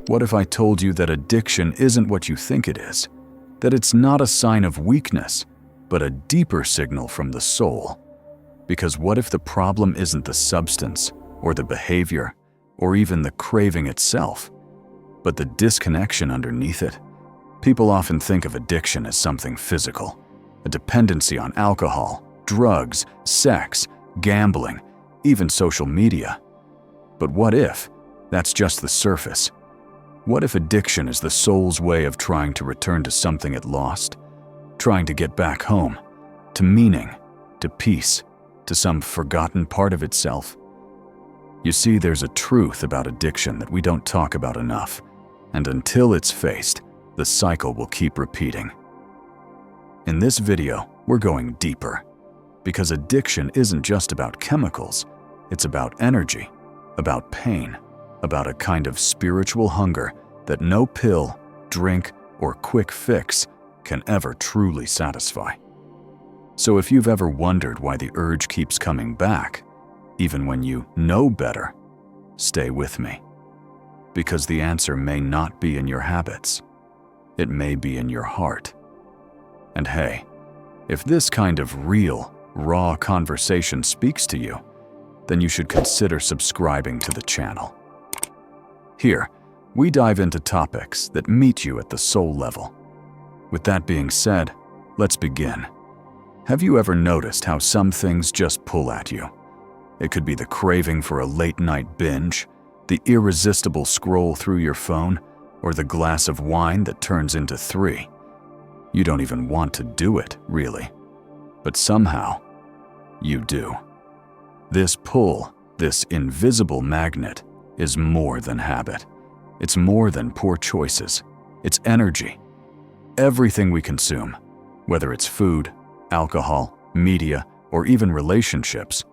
What if I told you that addiction isn't what you think it is? That it's not a sign of weakness, but a deeper signal from the soul? Because what if the problem isn't the substance, or the behavior, or even the craving itself, but the disconnection underneath it? People often think of addiction as something physical, a dependency on alcohol, drugs, sex, gambling, even social media. But what if that's just the surface? What if addiction is the soul's way of trying to return to something it lost? Trying to get back home, to meaning, to peace, to some forgotten part of itself? You see, there's a truth about addiction that we don't talk about enough, and until it's faced, the cycle will keep repeating. In this video, we're going deeper, because addiction isn't just about chemicals, it's about energy, about pain, about a kind of spiritual hunger that no pill, drink, or quick fix can ever truly satisfy. So if you've ever wondered why the urge keeps coming back, even when you know better, stay with me. Because the answer may not be in your habits. It may be in your heart. And hey, if this kind of real, raw conversation speaks to you, then you should consider subscribing to the channel. Here, we dive into topics that meet you at the soul level. With that being said, let's begin. Have you ever noticed how some things just pull at you? It could be the craving for a late-night binge, the irresistible scroll through your phone, or the glass of wine that turns into 3. You don't even want to do it, really. But somehow, you do. This pull, this invisible magnet, is more than habit. It's more than poor choices. It's energy. Everything we consume, whether it's food, alcohol, media, or even relationships,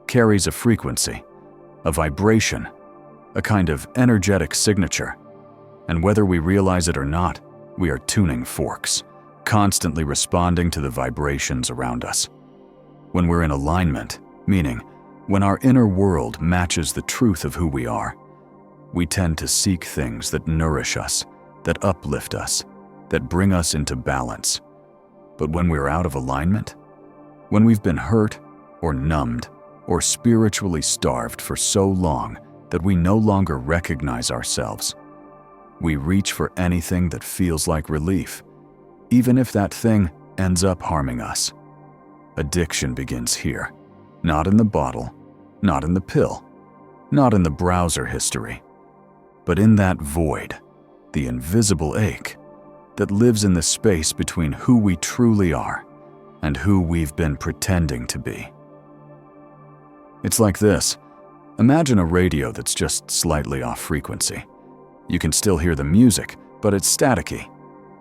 carries a frequency, a vibration, a kind of energetic signature. And whether we realize it or not, we are tuning forks, constantly responding to the vibrations around us. When we're in alignment, meaning when our inner world matches the truth of who we are, we tend to seek things that nourish us, that uplift us, that bring us into balance. But when we're out of alignment, when we've been hurt or numbed or spiritually starved for so long that we no longer recognize ourselves, we reach for anything that feels like relief, even if that thing ends up harming us. Addiction begins here, not in the bottle, not in the pill, not in the browser history, but in that void, the invisible ache that lives in the space between who we truly are and who we've been pretending to be. It's like this. Imagine a radio that's just slightly off frequency. You can still hear the music, but it's staticky,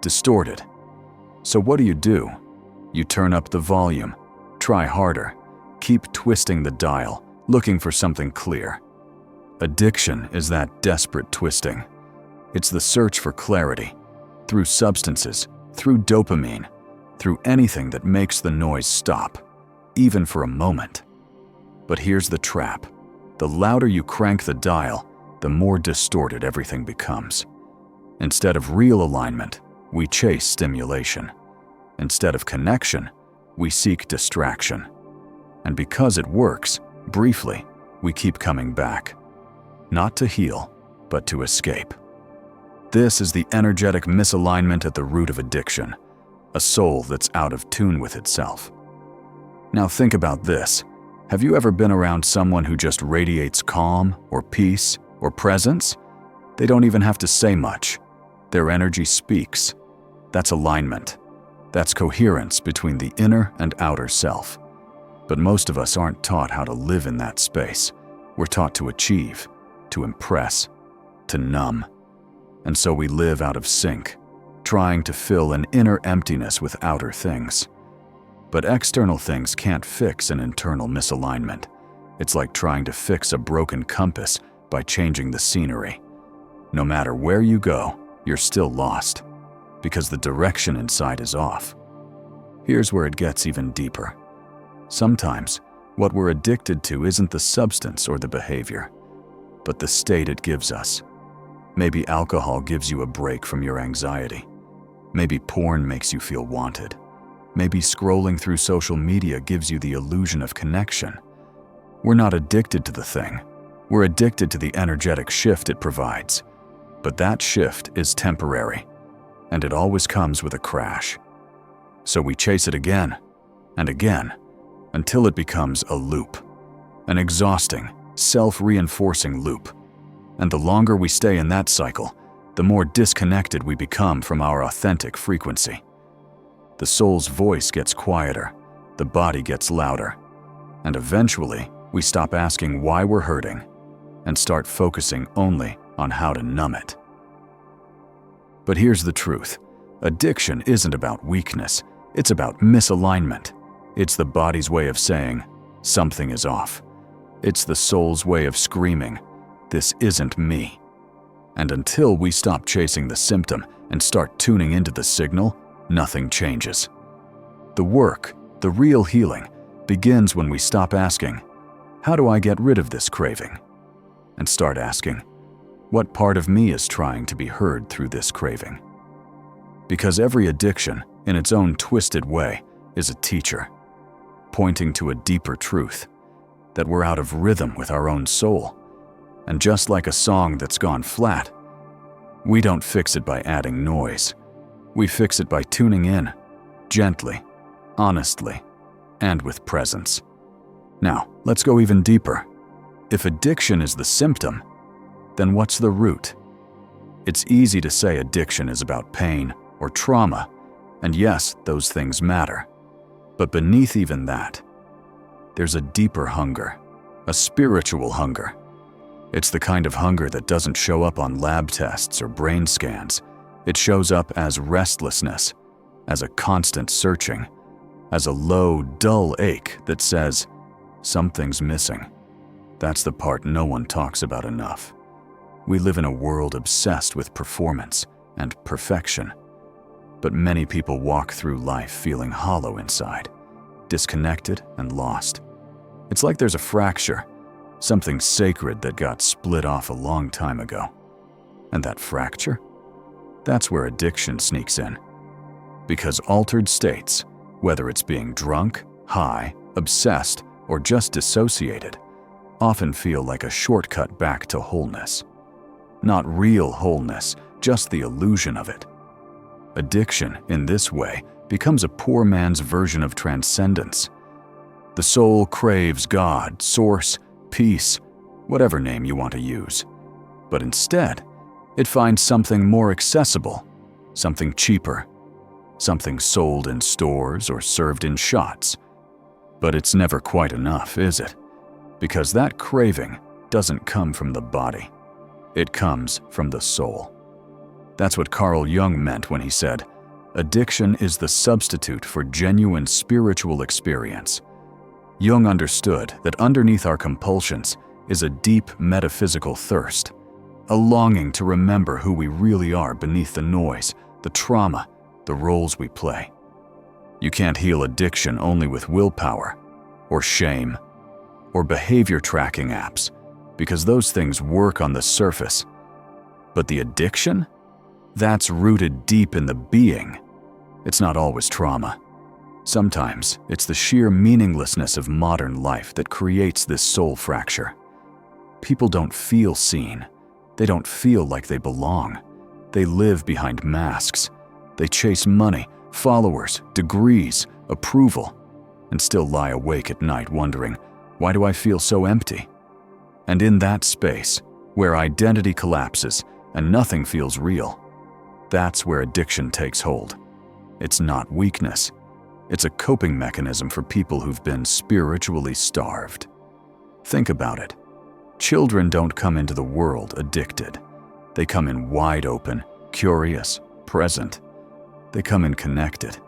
distorted. So what do? You turn up the volume, try harder, keep twisting the dial, looking for something clear. Addiction is that desperate twisting. It's the search for clarity, through substances, through dopamine, through anything that makes the noise stop, even for a moment. But here's the trap. The louder you crank the dial, the more distorted everything becomes. Instead of real alignment, we chase stimulation. Instead of connection, we seek distraction. And because it works, briefly, we keep coming back. Not to heal, but to escape. This is the energetic misalignment at the root of addiction, a soul that's out of tune with itself. Now think about this. Have you ever been around someone who just radiates calm or peace or presence? They don't even have to say much. Their energy speaks. That's alignment. That's coherence between the inner and outer self. But most of us aren't taught how to live in that space. We're taught to achieve, to impress, to numb. And so we live out of sync, trying to fill an inner emptiness with outer things. But external things can't fix an internal misalignment. It's like trying to fix a broken compass by changing the scenery. No matter where you go, you're still lost, because the direction inside is off. Here's where it gets even deeper. Sometimes, what we're addicted to isn't the substance or the behavior, but the state it gives us. Maybe alcohol gives you a break from your anxiety. Maybe porn makes you feel wanted. Maybe scrolling through social media gives you the illusion of connection. We're not addicted to the thing. We're addicted to the energetic shift it provides. But that shift is temporary, and it always comes with a crash. So we chase it again and again until it becomes a loop, an exhausting, self-reinforcing loop. And the longer we stay in that cycle, the more disconnected we become from our authentic frequency. The soul's voice gets quieter, the body gets louder, and eventually we stop asking why we're hurting and start focusing only on how to numb it. But here's the truth. Addiction isn't about weakness, it's about misalignment. It's the body's way of saying, something is off. It's the soul's way of screaming, this isn't me. And until we stop chasing the symptom and start tuning into the signal, nothing changes. The work, the real healing, begins when we stop asking, how do I get rid of this craving? And start asking, what part of me is trying to be heard through this craving? Because every addiction, in its own twisted way, is a teacher, pointing to a deeper truth, that we're out of rhythm with our own soul. And just like a song that's gone flat, we don't fix it by adding noise. We fix it by tuning in, gently, honestly, and with presence. Now, let's go even deeper. If addiction is the symptom, then what's the root? It's easy to say addiction is about pain or trauma, and yes, those things matter. But beneath even that, there's a deeper hunger, a spiritual hunger. It's the kind of hunger that doesn't show up on lab tests or brain scans. It shows up as restlessness, as a constant searching, as a low, dull ache that says, something's missing. That's the part no one talks about enough. We live in a world obsessed with performance and perfection. But many people walk through life feeling hollow inside, disconnected and lost. It's like there's a fracture, something sacred that got split off a long time ago. And that fracture? That's where addiction sneaks in. Because altered states, whether it's being drunk, high, obsessed, or just dissociated, often feel like a shortcut back to wholeness. Not real wholeness, just the illusion of it. Addiction, in this way, becomes a poor man's version of transcendence. The soul craves God, source, peace, whatever name you want to use. But instead, it finds something more accessible, something cheaper, something sold in stores or served in shots. But it's never quite enough, is it? Because that craving doesn't come from the body. It comes from the soul. That's what Carl Jung meant when he said, addiction is the substitute for genuine spiritual experience. Jung understood that underneath our compulsions is a deep metaphysical thirst, a longing to remember who we really are beneath the noise, the trauma, the roles we play. You can't heal addiction only with willpower, or shame, or behavior tracking apps, because those things work on the surface. But the addiction? That's rooted deep in the being. It's not always trauma. Sometimes it's the sheer meaninglessness of modern life that creates this soul fracture. People don't feel seen. They don't feel like they belong. They live behind masks. They chase money, followers, degrees, approval, and still lie awake at night wondering, why do I feel so empty? And in that space, where identity collapses and nothing feels real, that's where addiction takes hold. It's not weakness. It's a coping mechanism for people who've been spiritually starved. Think about it. Children don't come into the world addicted. They come in wide open, curious, present. They come in connected.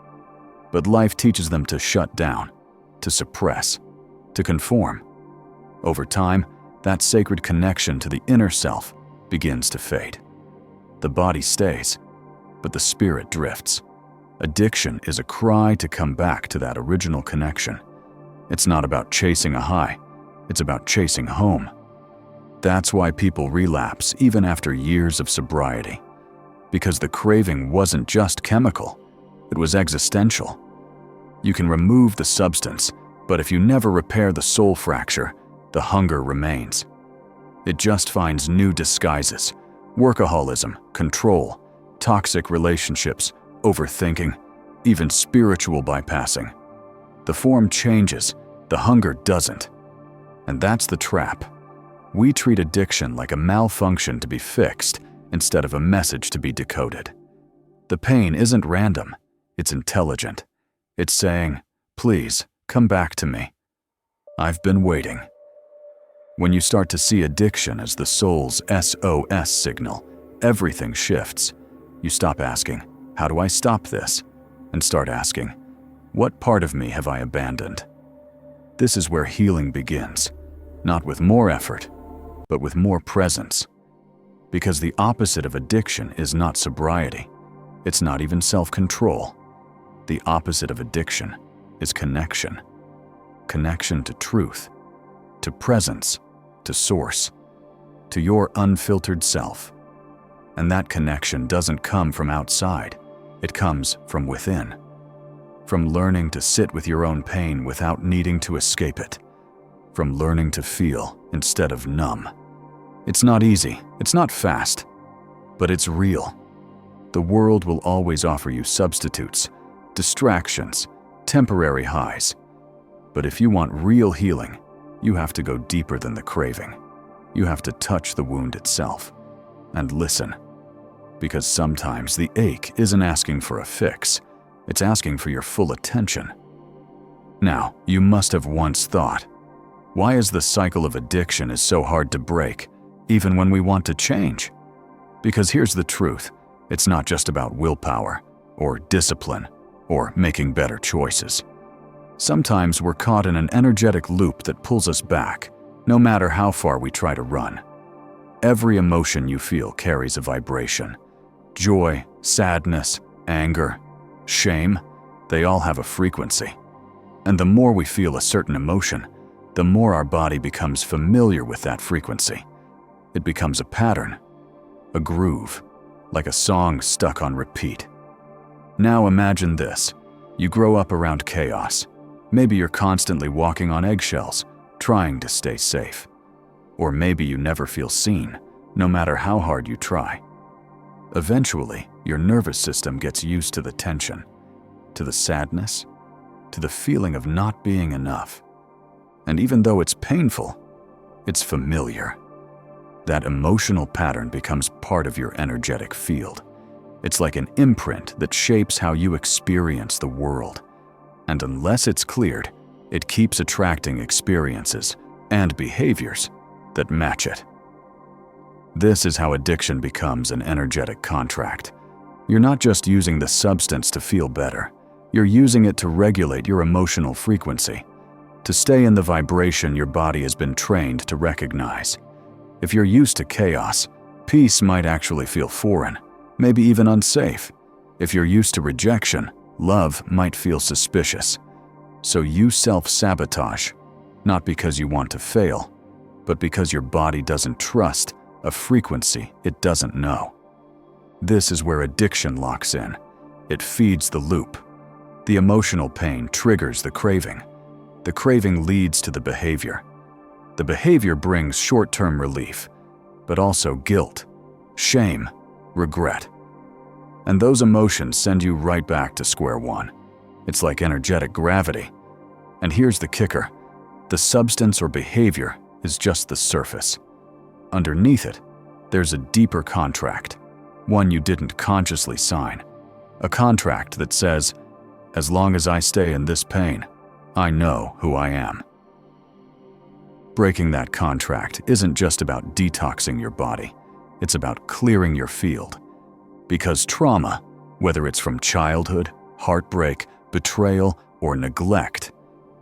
But life teaches them to shut down, to suppress, to conform. Over time, that sacred connection to the inner self begins to fade. The body stays, but the spirit drifts. Addiction is a cry to come back to that original connection. It's not about chasing a high, it's about chasing home. That's why people relapse even after years of sobriety. Because the craving wasn't just chemical, it was existential. You can remove the substance, but if you never repair the soul fracture, the hunger remains. It just finds new disguises: workaholism, control, toxic relationships, overthinking, even spiritual bypassing. The form changes, the hunger doesn't. And that's the trap. We treat addiction like a malfunction to be fixed instead of a message to be decoded. The pain isn't random, it's intelligent. It's saying, "Please, come back to me. I've been waiting." When you start to see addiction as the soul's SOS signal, everything shifts. You stop asking, "How do I stop this?" and start asking, "What part of me have I abandoned?" This is where healing begins, not with more effort, but with more presence. Because the opposite of addiction is not sobriety. It's not even self-control. The opposite of addiction is connection. Connection to truth, to presence, to source, to your unfiltered self. And that connection doesn't come from outside. It comes from within. From learning to sit with your own pain without needing to escape it. From learning to feel instead of numb. It's not easy, it's not fast, but it's real. The world will always offer you substitutes, distractions, temporary highs. But if you want real healing, you have to go deeper than the craving. You have to touch the wound itself and listen. Because sometimes the ache isn't asking for a fix, it's asking for your full attention. Now, you must have once thought, why is the cycle of addiction is so hard to break, even when we want to change? Because here's the truth, it's not just about willpower, or discipline, or making better choices. Sometimes we're caught in an energetic loop that pulls us back, no matter how far we try to run. Every emotion you feel carries a vibration. Joy, sadness, anger, shame, they all have a frequency. And the more we feel a certain emotion, the more our body becomes familiar with that frequency. It becomes a pattern, a groove, like a song stuck on repeat. Now imagine this. You grow up around chaos. Maybe you're constantly walking on eggshells, trying to stay safe. Or maybe you never feel seen, no matter how hard you try. Eventually, your nervous system gets used to the tension, to the sadness, to the feeling of not being enough. And even though it's painful, it's familiar. That emotional pattern becomes part of your energetic field. It's like an imprint that shapes how you experience the world. And unless it's cleared, it keeps attracting experiences and behaviors that match it. This is how addiction becomes an energetic contract. You're not just using the substance to feel better. You're using it to regulate your emotional frequency, to stay in the vibration your body has been trained to recognize. If you're used to chaos, peace might actually feel foreign, maybe even unsafe. If you're used to rejection, love might feel suspicious. So you self-sabotage, not because you want to fail, but because your body doesn't trust a frequency it doesn't know. This is where addiction locks in. It feeds the loop. The emotional pain triggers the craving. The craving leads to the behavior. The behavior brings short-term relief, but also guilt, shame, regret. And those emotions send you right back to square one. It's like energetic gravity. And here's the kicker. The substance or behavior is just the surface. Underneath it, there's a deeper contract, one you didn't consciously sign. A contract that says, as long as I stay in this pain, I know who I am. Breaking that contract isn't just about detoxing your body. It's about clearing your field. Because trauma, whether it's from childhood, heartbreak, betrayal, or neglect,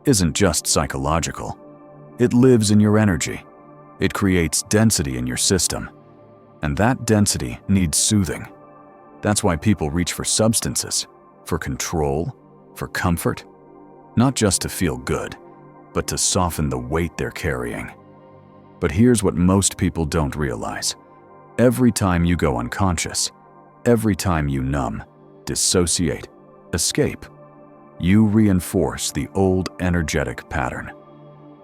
isn't just psychological. It lives in your energy. It creates density in your system. And that density needs soothing. That's why people reach for substances, for control, for comfort, not just to feel good, but to soften the weight they're carrying. But here's what most people don't realize. Every time you go unconscious, every time you numb, dissociate, escape, you reinforce the old energetic pattern.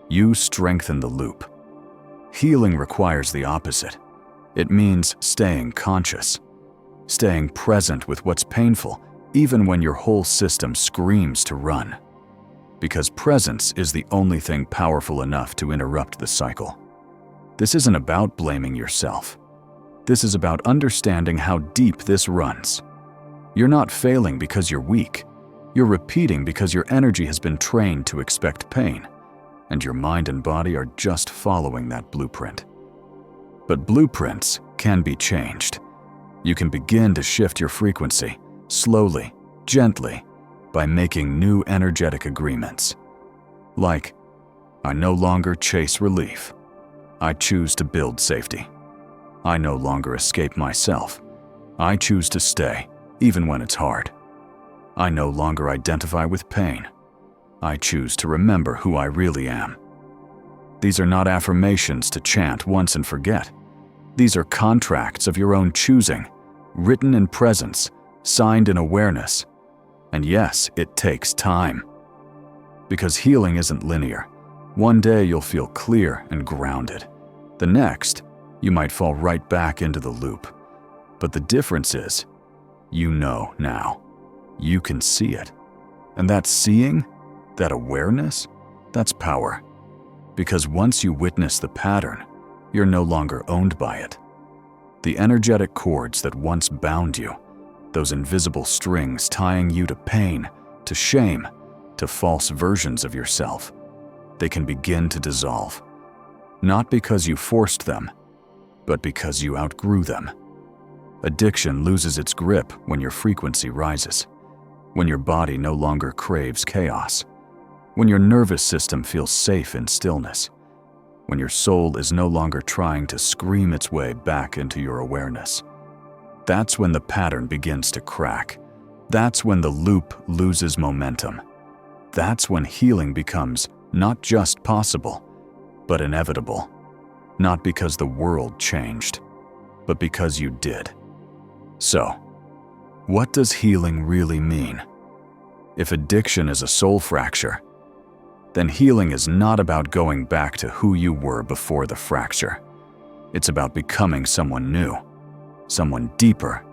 You strengthen the loop. Healing requires the opposite. It means staying conscious, staying present with what's painful, even when your whole system screams to run. Because presence is the only thing powerful enough to interrupt the cycle. This isn't about blaming yourself. This is about understanding how deep this runs. You're not failing because you're weak. You're repeating because your energy has been trained to expect pain, and your mind and body are just following that blueprint. But blueprints can be changed. You can begin to shift your frequency, slowly, gently, by making new energetic agreements. Like, I no longer chase relief. I choose to build safety. I no longer escape myself. I choose to stay, even when it's hard. I no longer identify with pain. I choose to remember who I really am. These are not affirmations to chant once and forget. These are contracts of your own choosing, written in presence, signed in awareness. And yes, it takes time. Because healing isn't linear. One day you'll feel clear and grounded. The next, you might fall right back into the loop. But the difference is, you know now. You can see it. And that seeing, that awareness, that's power. Because once you witness the pattern, you're no longer owned by it. The energetic cords that once bound you, those invisible strings tying you to pain, to shame, to false versions of yourself, they can begin to dissolve. Not because you forced them, but because you outgrew them. Addiction loses its grip when your frequency rises, when your body no longer craves chaos, when your nervous system feels safe in stillness, when your soul is no longer trying to scream its way back into your awareness. That's when the pattern begins to crack. That's when the loop loses momentum. That's when healing becomes not just possible, but inevitable. Not because the world changed, but because you did. So, what does healing really mean? If addiction is a soul fracture, then healing is not about going back to who you were before the fracture. It's about becoming someone new, someone deeper,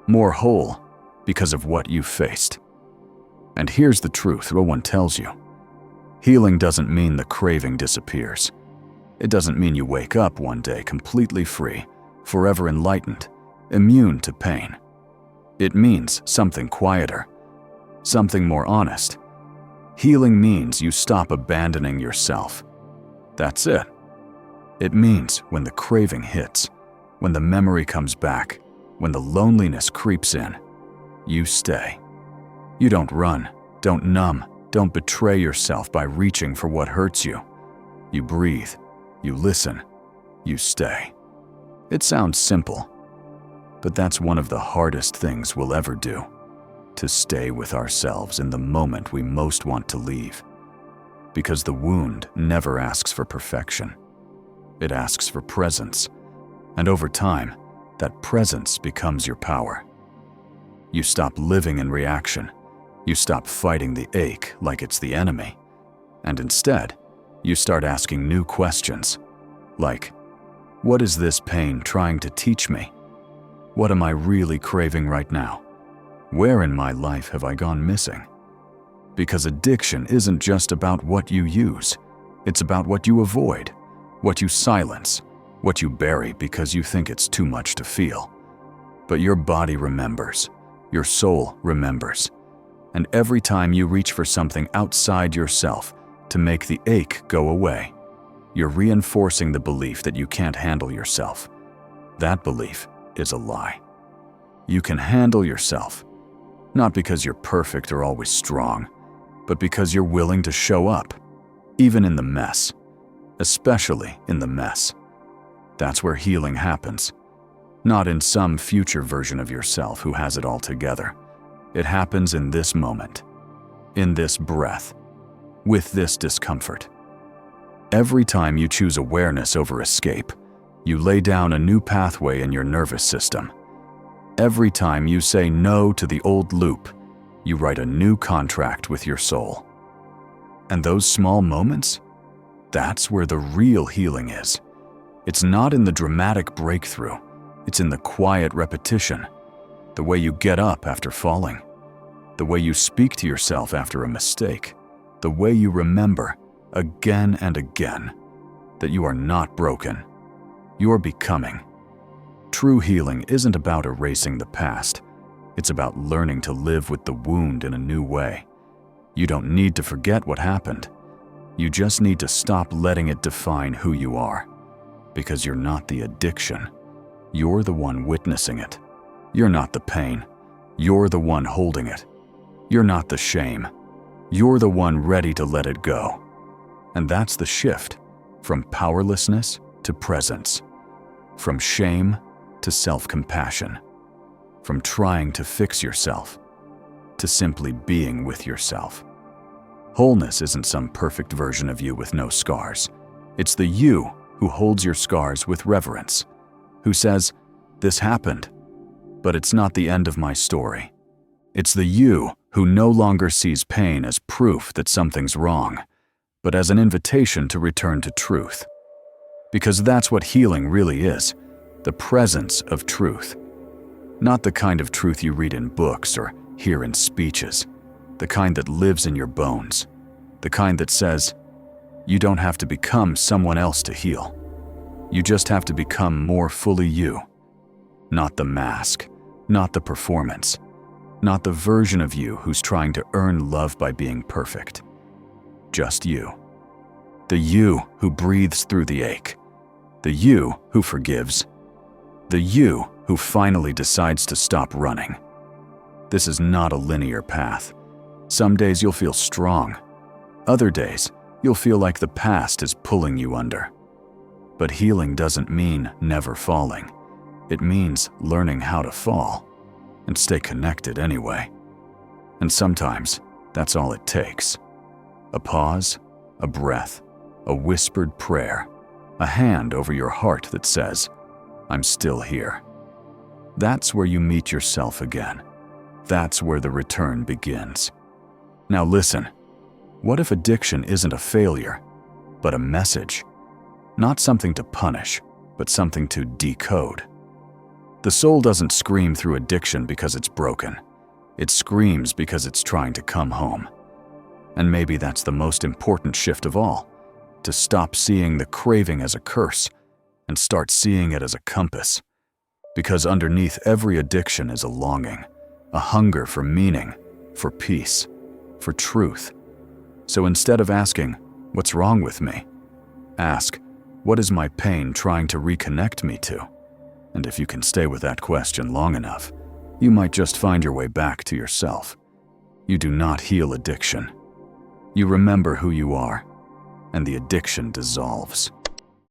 more whole, because of what you faced. And here's the truth no one tells you. Healing doesn't mean the craving disappears. It doesn't mean you wake up one day completely free, forever enlightened, immune to pain. It means something quieter, something more honest. Healing means you stop abandoning yourself. That's it. It means when the craving hits, when the memory comes back, when the loneliness creeps in, you stay. You don't run, don't numb, don't betray yourself by reaching for what hurts you. You breathe, you listen, you stay. It sounds simple, but that's one of the hardest things we'll ever do. To stay with ourselves in the moment we most want to leave. Because the wound never asks for perfection. It asks for presence. And over time, that presence becomes your power. You stop living in reaction. You stop fighting the ache like it's the enemy. And instead, you start asking new questions. Like, what is this pain trying to teach me? What am I really craving right now? Where in my life have I gone missing? Because addiction isn't just about what you use. It's about what you avoid, what you silence, what you bury because you think it's too much to feel. But your body remembers. Your soul remembers. And every time you reach for something outside yourself to make the ache go away, you're reinforcing the belief that you can't handle yourself. That belief is a lie. You can handle yourself. Not because you're perfect or always strong, but because you're willing to show up, even in the mess, especially in the mess. That's where healing happens. Not in some future version of yourself who has it all together. It happens in this moment, in this breath, with this discomfort. Every time you choose awareness over escape, you lay down a new pathway in your nervous system. Every time you say no to the old loop, you write a new contract with your soul. And those small moments? That's where the real healing is. It's not in the dramatic breakthrough. It's in the quiet repetition. The way you get up after falling. The way you speak to yourself after a mistake. The way you remember, again and again, that you are not broken. You're becoming. True healing isn't about erasing the past. It's about learning to live with the wound in a new way. You don't need to forget what happened. You just need to stop letting it define who you are. Because you're not the addiction. You're the one witnessing it. You're not the pain. You're the one holding it. You're not the shame. You're the one ready to let it go. And that's the shift from powerlessness to presence, from shame to self-compassion, from trying to fix yourself to simply being with yourself. Wholeness isn't some perfect version of you with no scars. It's the you who holds your scars with reverence, who says, "This happened, but it's not the end of my story." It's the you who no longer sees pain as proof that something's wrong, but as an invitation to return to truth. Because that's what healing really is, the presence of truth. Not the kind of truth you read in books or hear in speeches, the kind that lives in your bones, the kind that says, you don't have to become someone else to heal. You just have to become more fully you. Not the mask, not the performance, not the version of you who's trying to earn love by being perfect. Just you. The you who breathes through the ache. The you who forgives. The you who finally decides to stop running. This is not a linear path. Some days you'll feel strong. Other days, you'll feel like the past is pulling you under. But healing doesn't mean never falling. It means learning how to fall and stay connected anyway. And sometimes, that's all it takes. A pause, a breath, a whispered prayer, a hand over your heart that says, "I'm still here." That's where you meet yourself again. That's where the return begins. Now listen, what if addiction isn't a failure, but a message? Not something to punish, but something to decode. The soul doesn't scream through addiction because it's broken. It screams because it's trying to come home. And maybe that's the most important shift of all, to stop seeing the craving as a curse and start seeing it as a compass. Because underneath every addiction is a longing, a hunger for meaning, for peace, for truth. So instead of asking, "What's wrong with me?" ask, "What is my pain trying to reconnect me to?" And if you can stay with that question long enough, you might just find your way back to yourself. You do not heal addiction. You remember who you are, and the addiction dissolves.